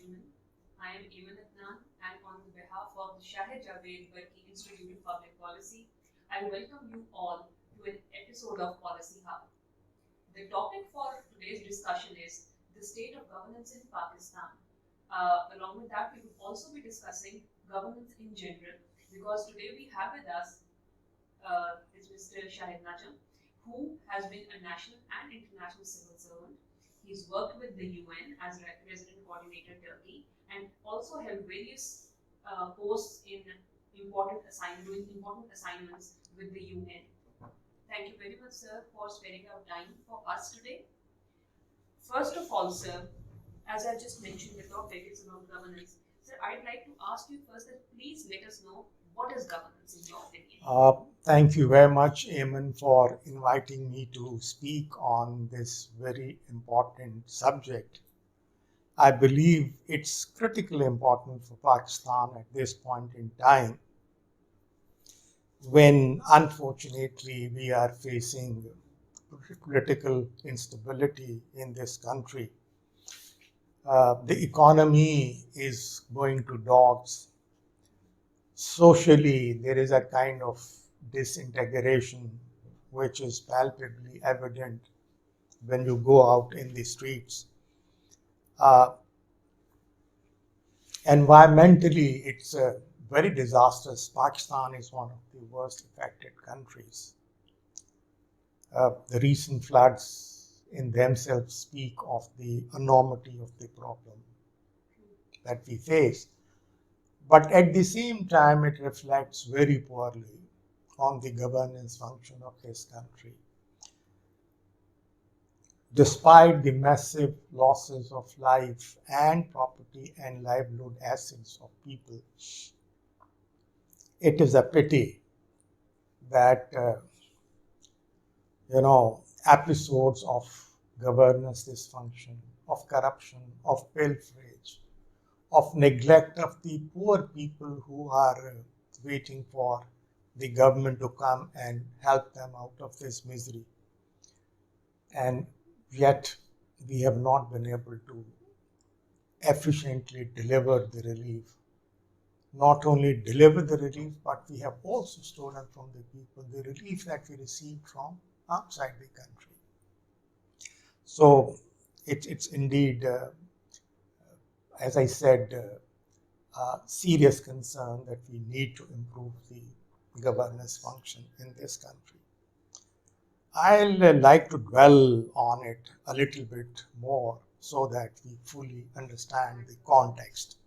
gentlemen, I am and on behalf of the Shahid Javed Barki Institute of Public Policy, I welcome you all to an episode of Policy Hub. The topic for today's discussion is the state of governance in Pakistan. Along with that, we will also be discussing governance in general because today we have with us is Mr. Shahid Najam, who has been a national and international civil servant. He's worked with the UN as resident coordinator Turkey and also held various posts in doing important assignments with the UN. Thank you very much, sir, for sparing out time for us today. First of all, sir, as I just mentioned, the topic is about governance. Sir, I'd like to ask you first that please let us know what is governance in your opinion. Thank you very much, Eamon, for inviting me to speak on this very important subject. I believe it's critically important for Pakistan at this point in time when, unfortunately, we are facing political instability in this country. The economy is going to dogs. Socially, there is a kind of disintegration which is palpably evident when you go out in the streets. Environmentally, it's very disastrous. Pakistan is one of the worst affected countries. The recent floods in themselves speak of the enormity of the problem that we face. But at the same time, it reflects very poorly on the governance function of this country. Despite the massive losses of life and property and livelihood assets of people, it is a pity that episodes of governance dysfunction, of corruption, of pilferage, of neglect of the poor people who are waiting for the government to come and help them out of this misery. And yet we have not been able to efficiently deliver the relief. Not only deliver the relief, but we have also stolen from the people the relief that we received from outside the country. So it's indeed, as I said, a serious concern that we need to improve the governance function in this country. I'll like to dwell on it a little bit more so that we fully understand the context,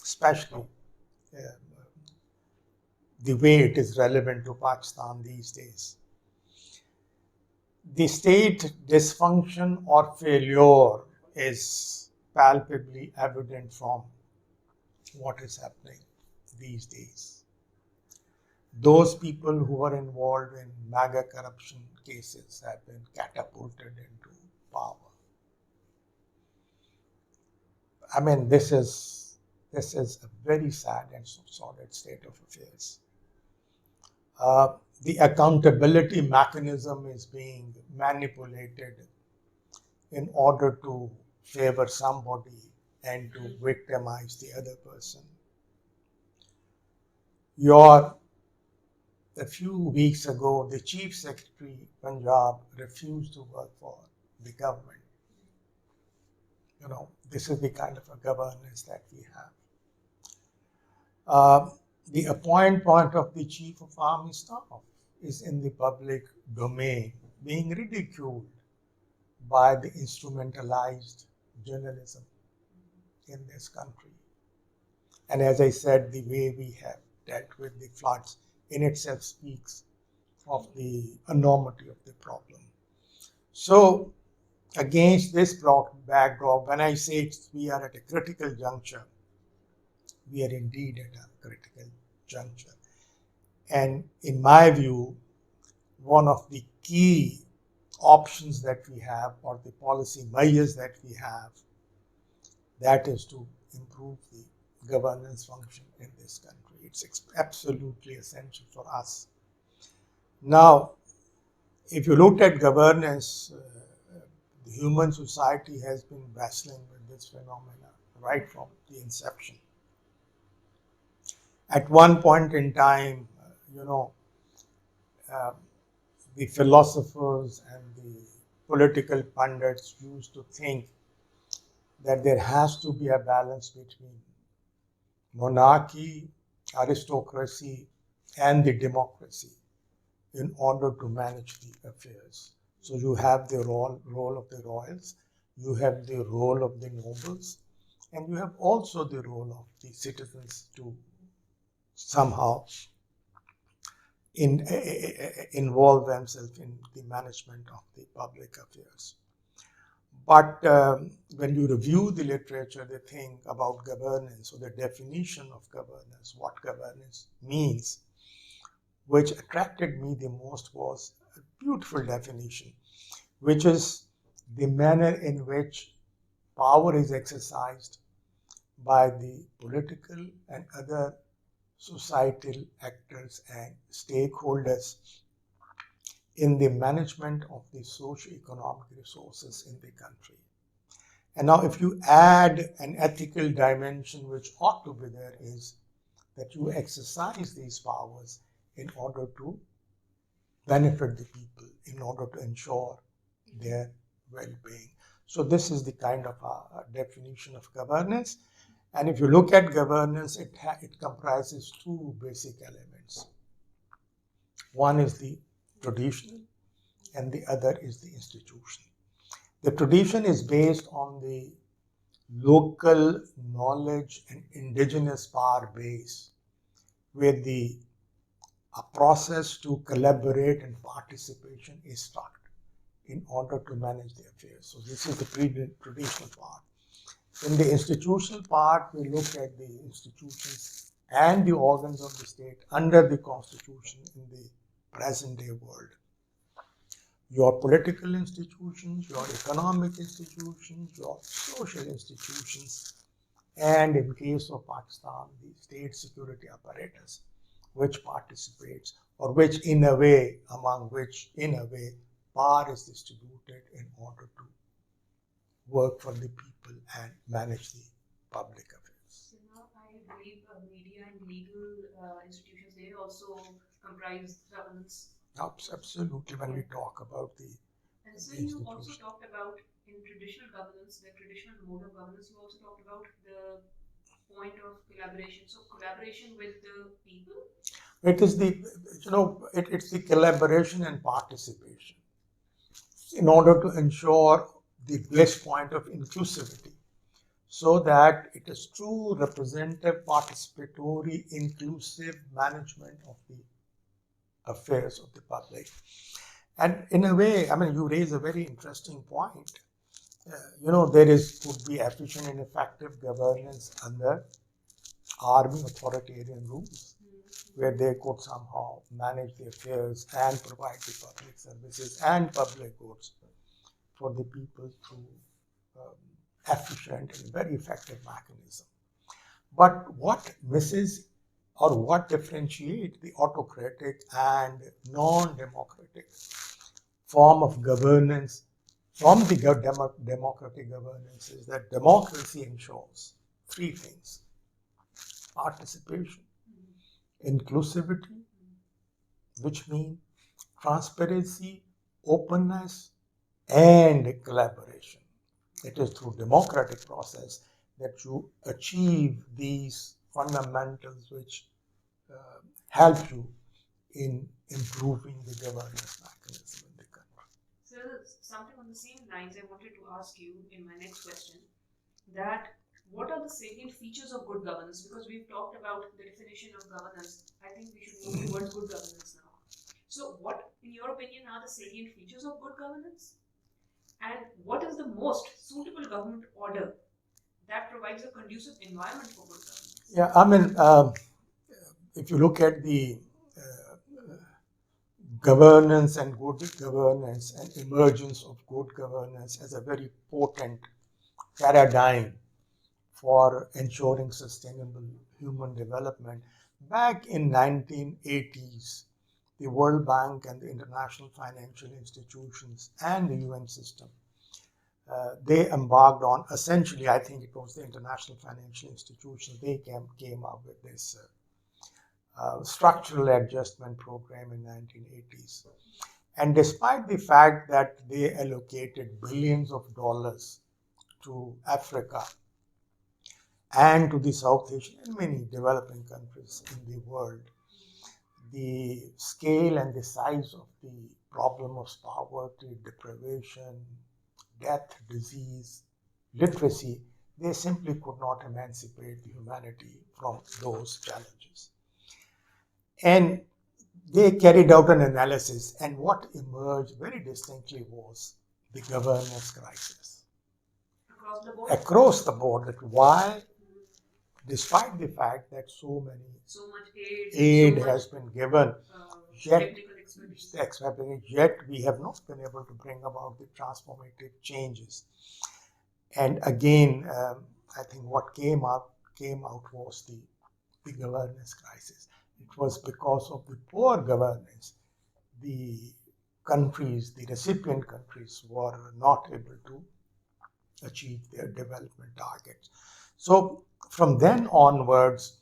especially the way it is relevant to Pakistan these days. The state dysfunction or failure is palpably evident from what is happening these days. Those people who are involved in mega corruption cases have been catapulted into power. I mean, this is a very sad and sordid state of affairs. The accountability mechanism is being manipulated in order to favor somebody and to victimize the other person. A few weeks ago, the Chief Secretary Punjab refused to work for the government. This is the kind of a governance that we have. The appointment of the Chief of Army Staff is in the public domain, being ridiculed by the instrumentalized journalism in this country. And as I said, the way we have dealt with the floods in itself speaks of the enormity of the problem. So, against this backdrop, when I say we are at a critical juncture, we are indeed at a critical juncture. And in my view, one of the key options that we have, or the policy measures that we have, that is to improve the governance function in this country. It's absolutely essential for us. Now, if you look at governance, the human society has been wrestling with this phenomena right from the inception. At one point in time, um, the philosophers and the political pundits used to think that there has to be a balance between monarchy, aristocracy, and the democracy in order to manage the affairs. So you have the role of the royals, you have the role of the nobles, and you have also the role of the citizens to somehow involve themselves in the management of the public affairs. But when you review the literature, the thing about governance or the definition of governance, what governance means, which attracted me the most was a beautiful definition, which is the manner in which power is exercised by the political and other societal actors and stakeholders in the management of the socio-economic resources in the country. And now, if you add an ethical dimension, which ought to be there, is that you exercise these powers in order to benefit the people, in order to ensure their well-being. So this is the kind of a definition of governance. And if you look at governance, it comprises two basic elements. One is the traditional, and the other is the institutional. The tradition is based on the local knowledge and indigenous power base, where the a process to collaborate and participation is struck in order to manage the affairs. So this is the traditional part. In the institutional part, we look at the institutions and the organs of the state under the constitution in the present day world. Your political institutions, your economic institutions, your social institutions, and in case of Pakistan, the state security apparatus, which participates, or which in a way, among which in a way, power is distributed in order to work for the people and manage the public affairs. So now I believe media and legal institutions, they also comprise governance. Absolutely, when we talk about the And so you also talked about in traditional governance, the traditional mode of governance, you also talked about the point of collaboration. So collaboration with the people? It is it's the collaboration and participation in order to ensure the bliss point of inclusivity, so that it is true representative, participatory, inclusive management of the affairs of the public. And in a way, I mean, you raise a very interesting point. There could be efficient and effective governance under army authoritarian rules, where they could somehow manage the affairs and provide the public services and public goods for the people through efficient and very effective mechanism. But what misses or what differentiates the autocratic and non-democratic form of governance from the democratic governance is that democracy ensures three things: participation, inclusivity, which means transparency, openness, and collaboration. It is through democratic process that you achieve these fundamentals which help you in improving the governance mechanism in the country. So something on the same lines I wanted to ask you in my next question, that what are the salient features of good governance? Because we've talked about the definition of governance. I think we should move towards good governance now. So what, in your opinion, are the salient features of good governance? And what is the most suitable government order that provides a conducive environment for good governance? Yeah, I mean, if you look at the governance and good governance and emergence of good governance as a very potent paradigm for ensuring sustainable human development. Back in 1980s, the World Bank and the international financial institutions and the UN system they embarked on, essentially, I think it was the international financial institutions, they came up with this structural adjustment program in 1980s. And despite the fact that they allocated billions of dollars to Africa and to the South Asian and many developing countries in the world, the scale and the size of the problem of poverty, deprivation, death, disease, literacy, they simply could not emancipate the humanity from those challenges. And they carried out an analysis, and what emerged very distinctly was the governance crisis. Across the board? Across the board, that why, despite the fact that so much aid has been given, yet we have not been able to bring about the transformative changes. And again, I think what came out was the governance crisis. It was because of the poor governance, the recipient countries were not able to achieve their development targets. So from then onwards,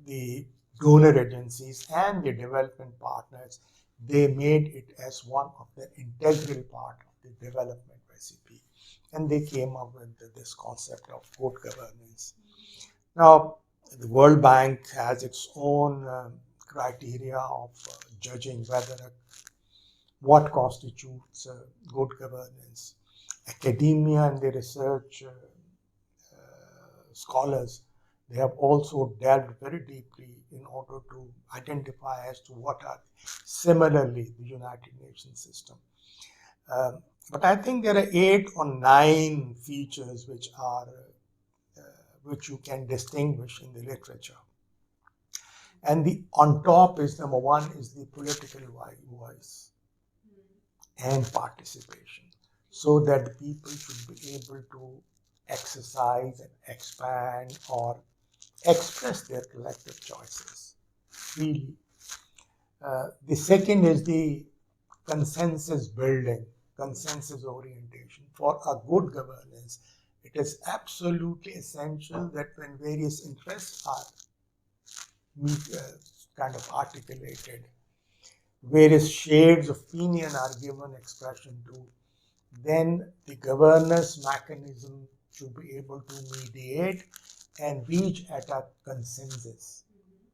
the donor agencies and the development partners, they made it as one of the integral part of the development recipe. And they came up with this concept of good governance. Now, the World Bank has its own criteria of judging what constitutes good governance. Academia and the research scholars, they have also delved very deeply in order to identify as to what are similarly the United Nations system. But I think there are 8 or 9 features which you can distinguish in the literature. And on top is number 1 is the political voice and participation, so that the people should be able to exercise and expand or express their collective choices freely. The second is the consensus building, consensus orientation. For a good governance, it is absolutely essential that when various interests are kind of articulated, various shades of opinion are given expression to, then the governance mechanism should be able to mediate and reach at a consensus,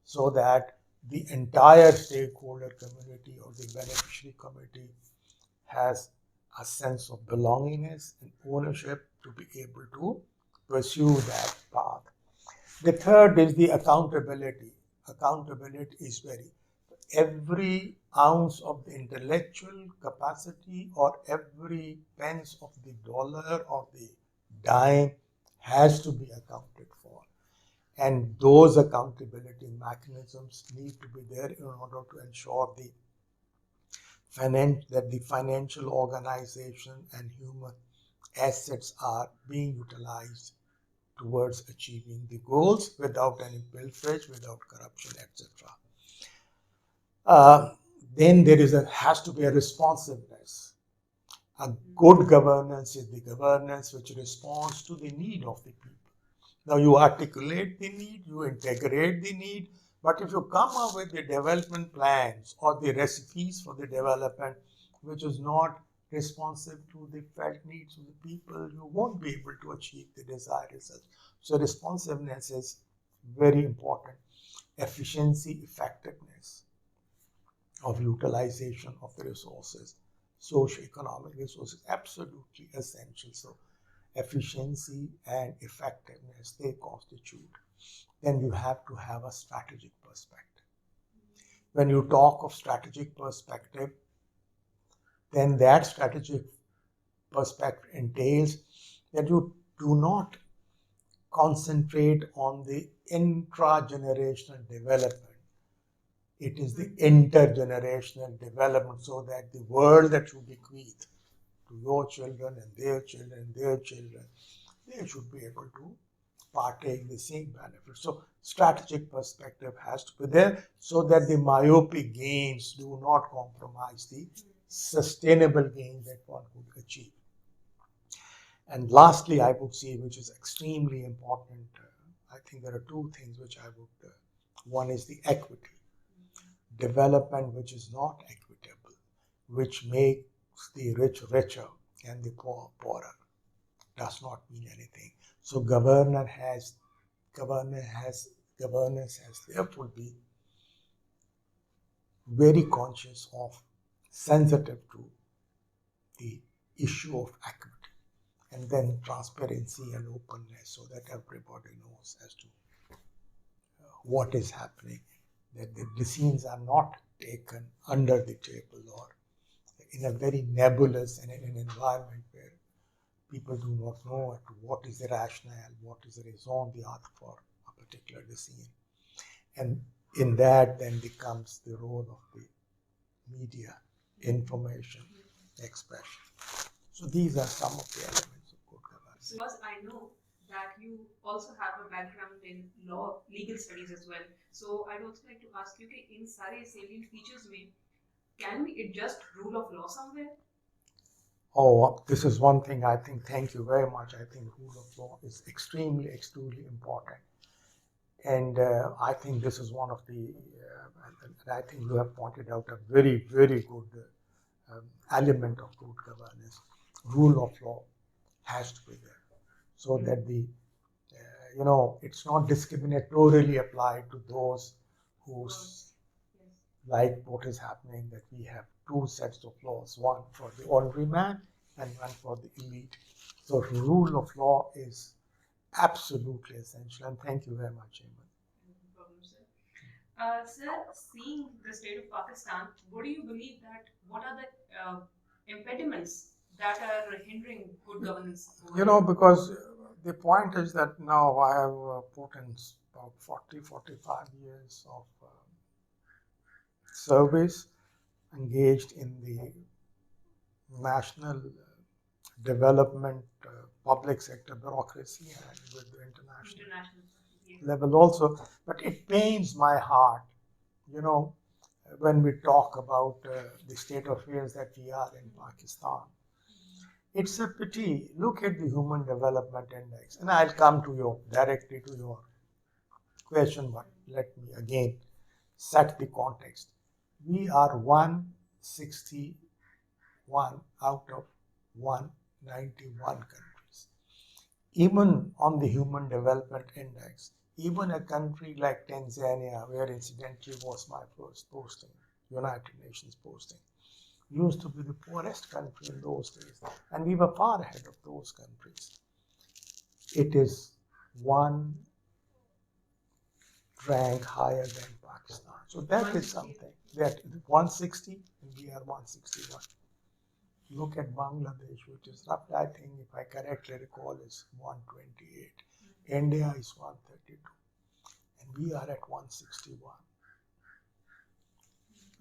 so that the entire stakeholder community or the beneficiary community has a sense of belongingness and ownership to be able to pursue that path. The third is the accountability. Accountability is every ounce of the intellectual capacity or every pence of the dollar or the dime has to be accounted for. And those accountability mechanisms need to be there in order to ensure that the financial organization and human assets are being utilized towards achieving the goals without any pilferage, without corruption, etc. Then there has to be a responsiveness. A good governance is the governance which responds to the need of the people. Now you articulate the need, you integrate the need, but if you come up with the development plans or the recipes for the development which is not responsive to the felt needs of the people, you won't be able to achieve the desired results. So responsiveness is very important. Efficiency, effectiveness of utilization of the resources, socio-economic resources, absolutely essential. So efficiency and effectiveness, they constitute. Then you have to have a strategic perspective. When you talk of strategic perspective, then that strategic perspective entails that you do not concentrate on the intra-generational development. It is the intergenerational development, so that the world that you bequeath to your children and their children and their children, they should be able to partake the same benefits. So strategic perspective has to be there so that the myopic gains do not compromise the sustainable gains that one could achieve. And lastly, I would say, which is extremely important, I think there are two things which I would, one is the equity, development which is not equitable, which makes the rich richer and the poor poorer, does not mean anything. So governance has therefore be very conscious of, sensitive to the issue of equity, and then transparency and openness so that everybody knows as to what is happening, that the decisions are not taken under the table or in a very nebulous and in an environment where people do not know what is the rationale, what is the raison d'etre for a particular decision. And in that then becomes the role of the media, information, expression. So these are some of the elements of good governance. So, because I know that you also have a background in law, legal studies as well. So, I'd also like to ask you, कि इन सारे salient features में, can we adjust rule of law somewhere? Oh, this is one thing I think, thank you very much. I think rule of law is extremely, extremely important. And I think this is one of the, and I think you have pointed out a very, very good element of good governance. Rule of law has to be there so that the, it's not discriminatorily applied to those who like what is happening, that we have two sets of laws, one for the ordinary man and one for the elite. So rule of law is absolutely essential, and thank you very much, Eamon. No problem, sir. Sir, seeing the state of Pakistan, what do you believe that, what are the impediments that are hindering good governance? Because the point is that now I have put in about 40, 45 years of service, engaged in the national development, public sector bureaucracy, and with the international level also. But it pains my heart, when we talk about the state of affairs that we are in Pakistan. It's a pity. Look at the Human Development Index, and I'll come to directly to your question, but let me again set the context. We are 161 out of 191 countries. Even on the Human Development Index, even a country like Tanzania, where incidentally was my first posting, United Nations posting, used to be the poorest country in those days, and we were far ahead of those countries. It is one rank higher than Pakistan. So that is something. That 160 and we are 161. Look at Bangladesh, which is roughly, I think, if I correctly recall, is 128. India is 132. And we are at 161.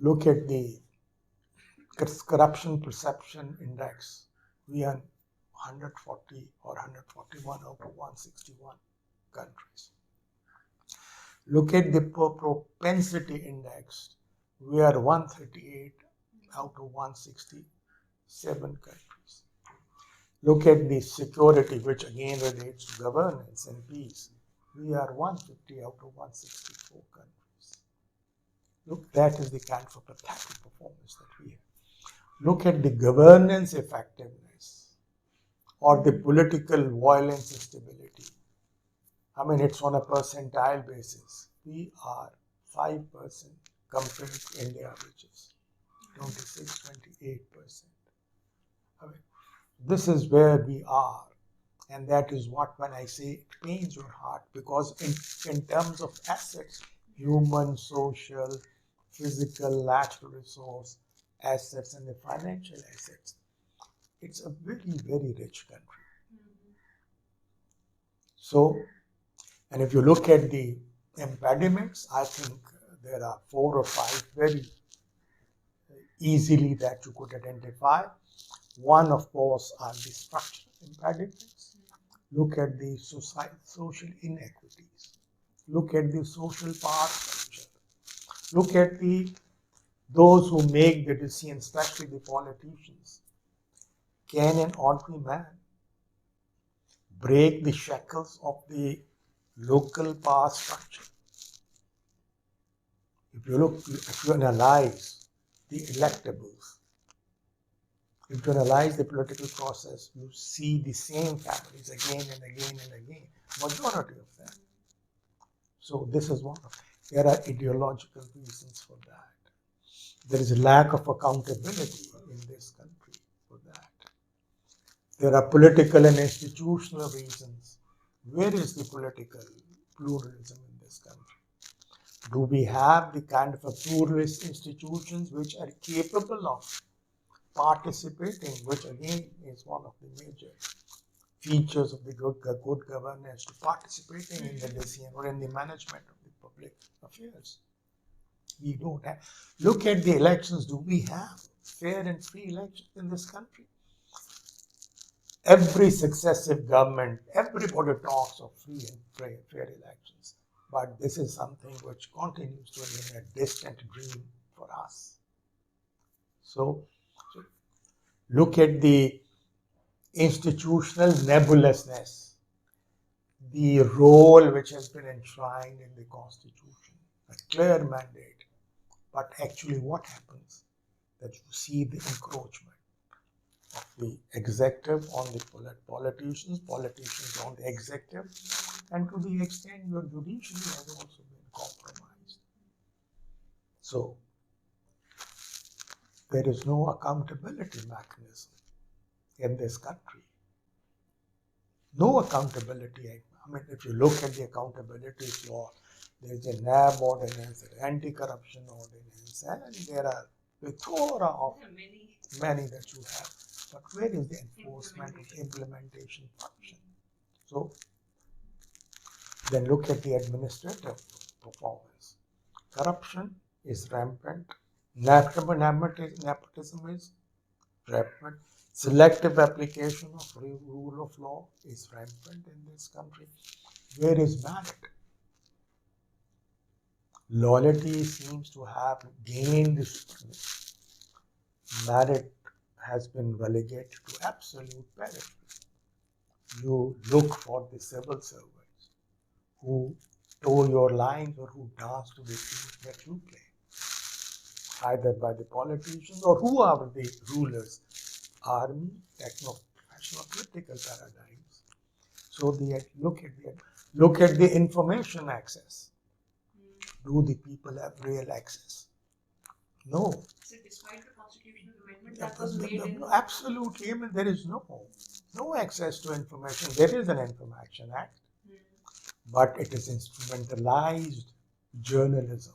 Look at the corruption perception index. We are 140 or 141 out of 161 countries. Look at the propensity index. We are 138 out of 167 countries. Look at the security, which again relates to governance and peace. We are 150 out of 164 countries. Look, that is the kind of pathetic performance that we have. Look at the governance effectiveness or the political violence stability. I mean, it's on a percentile basis. We are 5% compared to India, which is 26, 28%. I mean, this is where we are. And that is what, when I say it pains your heart, because in terms of assets, human, social, physical, natural resource assets, and the financial assets, it's a very, very rich country. So, and if you look at the impediments, I think there are 4 or 5 very easily that you could identify. One, of course, are the structural impediments. Look at the social inequities. Look at the social power structure. Look at those who make the decisions, especially the politicians. Can an ordinary man break the shackles of the local power structure. If you analyze the electables, if you analyze the political process, you see the same families again and again and again, majority of them. So this is one of, there are ideological reasons for that. There is a lack of accountability in this country for that. There are political and institutional reasons. Where is the political pluralism in this country? Do we have the kind of a pluralist institutions which are capable of participating, which again is one of the major features of the good governance, to participating in the decision or in the management of the public affairs? We don't have. Look at the elections. Do we have fair and free elections in this country? Every successive government, everybody talks of free and fair elections. But this is something which continues to remain a distant dream for us. So look at the institutional nebulousness, the role which has been enshrined in the Constitution, a clear mandate. But actually what happens? That you see the encroachment of the executive on the politicians, politicians on the executive, and to the extent your judiciary has also been compromised. So there is no accountability mechanism in this country. No accountability. I mean, if you look at the accountability law, there is a NAB ordinance, an anti-corruption ordinance, and there are a plethora of many that you have. But where is the enforcement of the implementation function? So then look at the administrative performance. Corruption is rampant. Nepotism is rampant. Selective application of rule of law is rampant in this country. Where is merit? Loyalty seems to have gained merit has been relegated to absolute periphery. You look for the civil servants who toe your lines or who dance to the tune that you play, either by the politicians or whoever the rulers, army, techno-professional, political paradigms. So look at the information access. Do the people have real access? No. So despite the constitutional amendment that was made in... Absolutely. I mean, there is no access to information. There is an Information Act, but it is instrumentalized journalism.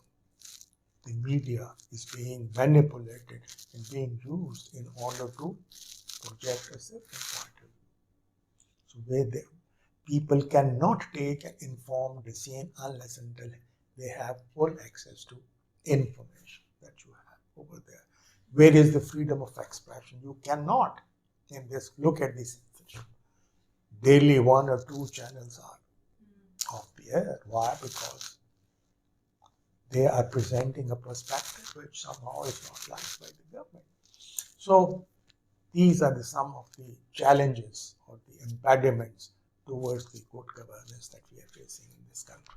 The media is being manipulated and being used in order to project a certain point of view. So where people cannot take an informed decision unless until they have full access to information that you have over there. Where is the freedom of expression? You cannot in this. Look at this. Daily 1 or 2 channels are off the air. Why? Because they are presenting a perspective which somehow is not liked by the government. So these are some of the challenges or the impediments towards the good governance that we are facing in this country.